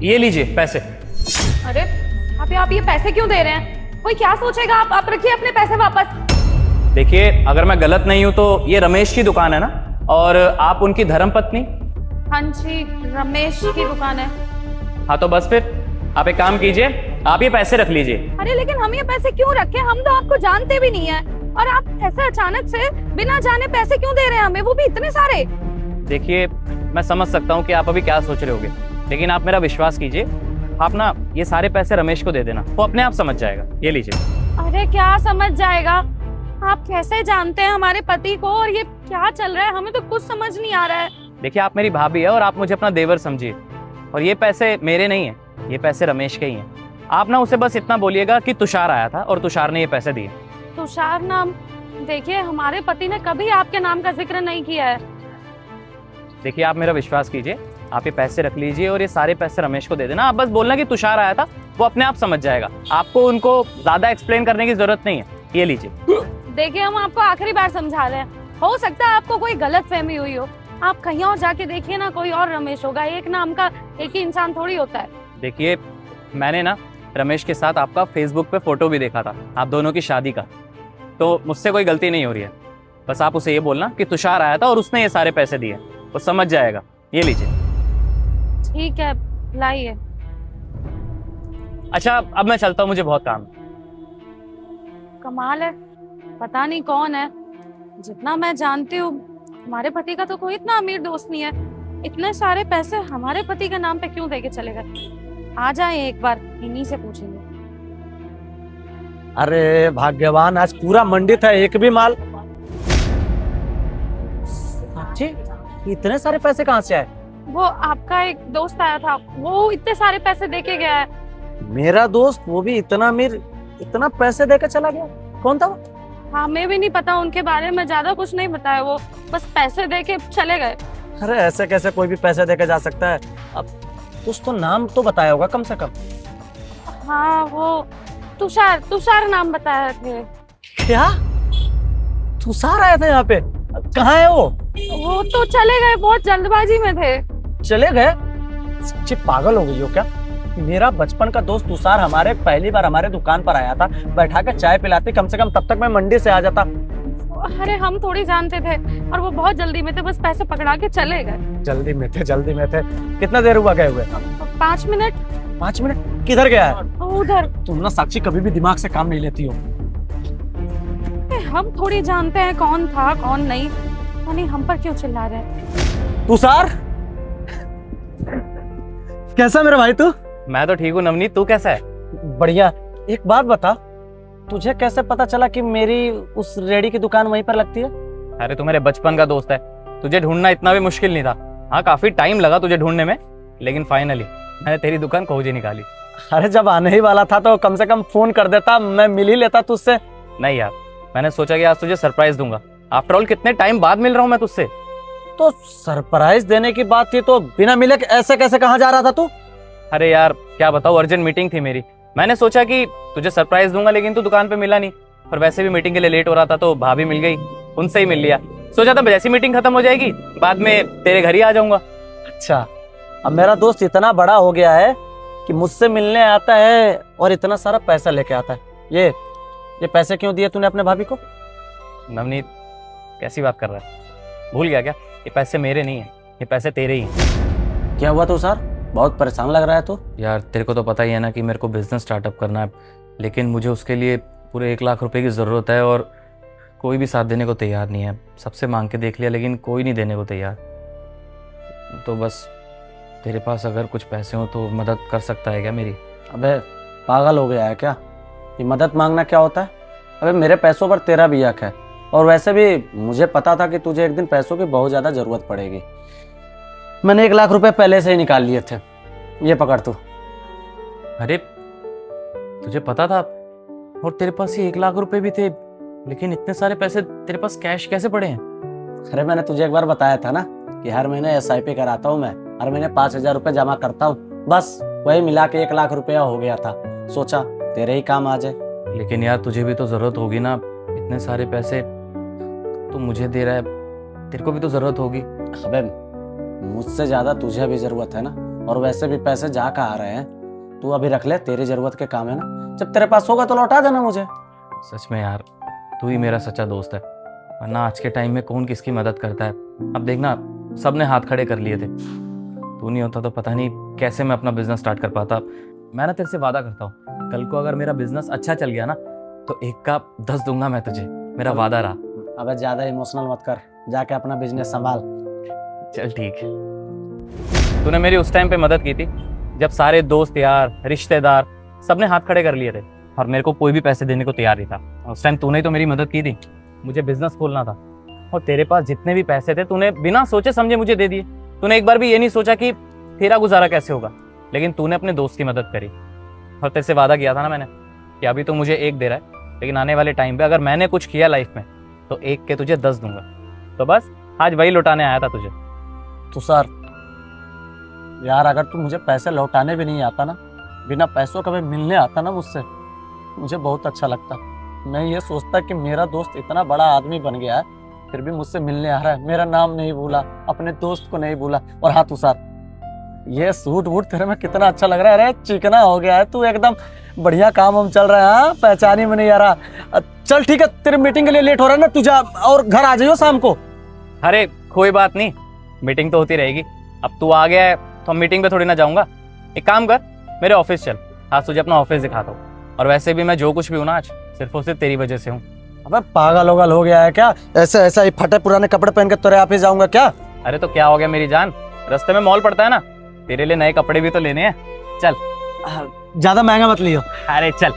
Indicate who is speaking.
Speaker 1: ये लीजिए पैसे।
Speaker 2: अरे आप ये पैसे क्यों दे रहे हैं? कोई क्या सोचेगा? आप रखिए अपने पैसे वापस।
Speaker 1: देखिए अगर मैं गलत नहीं हूं तो ये रमेश की दुकान है ना, और आप उनकी धर्मपत्नी?
Speaker 2: हाँ जी, रमेश की दुकान है।
Speaker 1: हाँ तो बस फिर आप एक काम कीजिए, आप ये पैसे रख लीजिए।
Speaker 2: अरे लेकिन हम ये पैसे क्यों रखें? हम तो आपको जानते भी नहीं है, और आप ऐसे अचानक से बिना जाने पैसे क्यों दे रहे हैं हमें, वो भी इतने सारे?
Speaker 1: देखिए मैं समझ सकता हूँ कि आप अभी क्या सोच रहे होगे, लेकिन आप मेरा विश्वास कीजिए, आप ना ये सारे पैसे रमेश को दे देना, वो अपने आप समझ जाएगा। ये लीजिए।
Speaker 2: अरे क्या समझ जाएगा? आप कैसे जानते हैं हमारे पति को, और ये क्या चल रहा है? हमें तो कुछ समझ नहीं आ रहा है।
Speaker 1: देखिए आप मेरी भाभी है और आप मुझे अपना देवर समझिए, और ये पैसे मेरे नहीं है, ये पैसे रमेश के ही हैं। आप ना उसे बस इतना बोलिएगा कि तुषार आया था और तुषार ने ये पैसे दिए।
Speaker 2: तुषार नाम? देखिए हमारे पति ने कभी आपके नाम का जिक्र नहीं किया है।
Speaker 1: देखिए आप मेरा विश्वास कीजिए, आप ये पैसे रख लीजिए और ये सारे पैसे रमेश को दे देना। आप बस बोलना कि तुषार आया था, वो अपने आप समझ जाएगा, आपको उनको ज्यादा एक्सप्लेन करने की जरूरत नहीं है। ये लीजिए।
Speaker 2: देखिए हम आपको आखिरी बार समझा रहे हैं, हो सकता है आपको कोई गलत फहमी हुई हो। आप कहीं और जाके देखिए ना, कोई और रमेश होगा, एक नाम का एक ही इंसान थोड़ी होता है।
Speaker 1: देखिए मैंने ना रमेश के साथ आपका फेसबुक पे फोटो भी देखा था, आप दोनों की शादी का, तो मुझसे कोई गलती नहीं हो रही है। बस आप उसे ये बोलना कि तुषार आया था और उसने ये सारे पैसे दिए, वो समझ जाएगा। ये लीजिए।
Speaker 2: ठीक है, लाइए।
Speaker 1: अच्छा अब मैं चलता हूँ, मुझे बहुत काम है।
Speaker 2: कमाल है, पता नहीं कौन है। जितना मैं जानती हूँ हमारे पति का तो कोई इतना अमीर दोस्त नहीं है, इतने सारे पैसे हमारे पति के नाम पे क्यों देके चले गए? आ जाए एक बार, इन्हीं से पूछेंगे।
Speaker 3: अरे भाग्यवान, आज पूरा मंडी था, एक भी माल। जी इतने सारे पैसे कहाँ से आए?
Speaker 2: वो आपका एक दोस्त आया था, वो इतने सारे पैसे देके गया है।
Speaker 3: मेरा दोस्त, वो भी इतना अमीर, इतना पैसे देकर चला गया? कौन था वो?
Speaker 2: हमें भी नहीं पता उनके बारे में, ज्यादा कुछ नहीं बताया, वो बस पैसे देके चले गए।
Speaker 3: अरे ऐसे कैसे कोई भी पैसे देकर जा सकता है? अब कुछ तो नाम तो बताया होगा कम से कम।
Speaker 2: हाँ वो तुषार नाम बताया थे।
Speaker 3: क्या तुषार आया था यहाँ पे? कहाँ है वो?
Speaker 2: वो तो चले गए, बहुत जल्दबाजी में थे।
Speaker 3: चले गए? सच्ची पागल हो गई हो क्या? मेरा बचपन का दोस्त तुषार हमारे पहली बार हमारे दुकान पर आया था, बैठा के चाय पिलाती, कम से कम तब तक मैं मंडी से आ जाता।
Speaker 2: अरे हम थोड़ी जानते थे, और वो बहुत जल्दी में थे, बस पैसे पकड़ा के चले गए।
Speaker 3: जल्दी में थे, जल्दी में थे। कितना देर हुआ गए हुए?
Speaker 2: 5 मिनट।
Speaker 3: 5 मिनट? किधर गया है?
Speaker 2: उधर।
Speaker 3: तुम ना साक्षी कभी भी दिमाग से काम नहीं लेती हो।
Speaker 2: हम थोड़ी जानते हैं कौन था कौन नहीं, यानी हम पर क्यों चिल्ला रहे हैं?
Speaker 3: तुषार कैसा मेरा भाई तू?
Speaker 1: मैं तो ठीक हूँ नवनीत, तू कैसा है?
Speaker 3: बढ़िया। एक बात बता, तुझे कैसे पता चला कि मेरी उस रेडी की दुकान वहीं पर लगती है?
Speaker 1: अरे तू मेरे बचपन का दोस्त है, तुझे ढूंढना इतना भी मुश्किल नहीं था। हाँ काफी टाइम लगा तुझे ढूंढने में, लेकिन फाइनली मैंने तेरी दुकान खोज ही निकाली।
Speaker 3: अरे जब आने ही वाला था तो कम से कम फोन कर देता, मैं मिल ही लेता तुझसे।
Speaker 1: नहीं यार, मैंने सोचा कि आज तुझे सरप्राइज दूंगा, आफ्टर ऑल कितने टाइम बाद मिल रहा हूँ मैं तुझसे।
Speaker 3: तो सरप्राइज देने की बात थी तो बिना मिले ऐसे कैसे कहाँ जा रहा था तू?
Speaker 1: अरे यार क्या बताऊँ, अर्जेंट मीटिंग थी मेरी, मैंने सोचा कि तुझे सरप्राइज दूंगा, लेकिन तू दुकान पे मिला नहीं, और वैसे भी मीटिंग के लिए लेट हो रहा था तो भाभी मिल गई, उनसे ही मिल लिया। सोचा था जैसी मीटिंग खत्म हो जाएगी बाद में तेरे घर ही आ जाऊंगा।
Speaker 3: अच्छा, अब मेरा दोस्त इतना बड़ा हो गया है कि मुझसे मिलने आता है और इतना सारा पैसा लेके आता है। ये पैसे क्यों दिए तूने अपने भाभी को?
Speaker 1: नवनीत कैसी बात कर रहा है, भूल गया क्या? ये पैसे मेरे नहीं है, ये पैसे तेरे ही हैं।
Speaker 3: क्या हुआ तुषार, बहुत परेशान लग रहा है तू?
Speaker 1: यार तेरे को तो पता ही है ना कि मेरे को बिजनेस स्टार्टअप करना है, लेकिन मुझे उसके लिए पूरे 1 लाख रुपए की ज़रूरत है, और कोई भी साथ देने को तैयार नहीं है। सबसे मांग के देख लिया लेकिन कोई नहीं देने को तैयार। तो बस तेरे पास अगर कुछ पैसे हो तो मदद कर सकता है क्या मेरी?
Speaker 3: अबे पागल हो गया है क्या? ये मदद मांगना क्या होता है? अबे मेरे पैसों पर तेरा भी हक है, और वैसे भी मुझे पता था कि तुझे एक दिन पैसों की बहुत ज़्यादा ज़रूरत पड़ेगी। मैंने 1 लाख रुपए पहले से ही निकाल लिए थे, ये पकड़ तू।
Speaker 1: अरे तुझे पता था, और तेरे पास ये 1 लाख रुपए भी थे, लेकिन इतने सारे पैसे तेरे पास कैश कैसे पड़े हैं?
Speaker 3: अरे मैंने तुझे एक बार बताया था ना कि हर महीने SIP कराता हूँ मैं, हर महीने 5,000 रुपये जमा करता हूँ, बस वही मिला के 1 लाख रुपया हो गया था। सोचा तेरे ही काम आ जाए।
Speaker 1: लेकिन यार तुझे भी तो ज़रूरत होगी ना, इतने सारे पैसे तो मुझे दे रहा है, तेरे को भी तो ज़रूरत होगी।
Speaker 3: अबे मुझसे ज्यादा तुझे भी जरूरत है ना, और वैसे भी पैसे जा कहाँ आ रहे हैं, तू अभी रख ले, तेरी जरूरत के काम है ना, जब तेरे पास होगा तो लौटा देना मुझे।
Speaker 1: सच में यार, तू ही मेरा सच्चा दोस्त है, वरना आज के टाइम में कौन किसकी मदद करता है। अब देखना, सबने हाथ खड़े कर लिए थे, तू नहीं होता तो पता नहीं कैसे मैं अपना बिजनेस स्टार्ट कर पाता। मैं ना तेरे से वादा करता हूँ, कल को अगर मेरा बिजनेस अच्छा चल गया ना तो 1 का 10 दूंगा मैं तुझे, मेरा वादा रहा।
Speaker 3: अबे ज्यादा इमोशनल मत कर, जाके अपना बिजनेस संभाल।
Speaker 1: चल ठीक है। तूने मेरी उस टाइम पे मदद की थी जब सारे दोस्त यार रिश्तेदार सबने हाथ खड़े कर लिए थे और मेरे को कोई भी पैसे देने को तैयार नहीं था। उस टाइम तूने ही तो मेरी मदद की थी, मुझे बिजनेस खोलना था और तेरे पास जितने भी पैसे थे तूने बिना सोचे समझे मुझे दे दिए। तूने एक बार भी ये नहीं सोचा कि तेरा गुजारा कैसे होगा, लेकिन तूने अपने दोस्त की मदद करी। और तेरे से वादा किया था ना मैंने कि अभी तो मुझे 1 दे रहा है, लेकिन आने वाले टाइम पे अगर मैंने कुछ किया लाइफ में तो 1 के तुझे 10 दूंगा। तो बस आज वही लौटाने आया था तुझे।
Speaker 3: तुषार यार, अगर तू मुझे पैसे लौटाने भी नहीं आता ना, बिना पैसों का भी मिलने आता ना मुझसे, मुझे बहुत अच्छा लगता। मैं ये सोचता कि मेरा दोस्त इतना बड़ा आदमी बन गया है, फिर भी मुझसे मिलने आ रहा है, मेरा नाम नहीं भूला, अपने दोस्त को नहीं भूला। और हाँ तुषार, ये सूट वूट तेरे में कितना अच्छा लग रहा है, अरे चिकना हो गया है तू एकदम, बढ़िया काम हम चल रहा है। हाँ, पहचानी में नहीं आ रहा। चल ठीक है, तेरी मीटिंग के लिए लेट हो रहा है ना, तू जा और घर आ जाइयो शाम को।
Speaker 1: अरे कोई बात नहीं, मीटिंग तो होती रहेगी। अब तू आ गया है तो हम मीटिंग पे थोड़ी ना जाऊंगा। एक काम कर, मेरे ऑफिस चल, आज तुझे अपना ऑफिस दिखाता हूँ। और वैसे भी मैं जो कुछ भी हूँ ना आज सिर्फ और सिर्फ तेरी वजह से हूँ।
Speaker 3: अबे पागल वगल हो गया है क्या? ऐसे ऐसा ही फटे पुराने कपड़े पहन के तेरे ऑफिस जाऊंगा क्या?
Speaker 1: अरे तो क्या हो गया मेरी जान, रास्ते में मॉल पड़ता है ना, तेरे लिए नए कपड़े भी तो लेने हैं। चल
Speaker 3: ज्यादा महंगा मत लियो।
Speaker 1: अरे चल।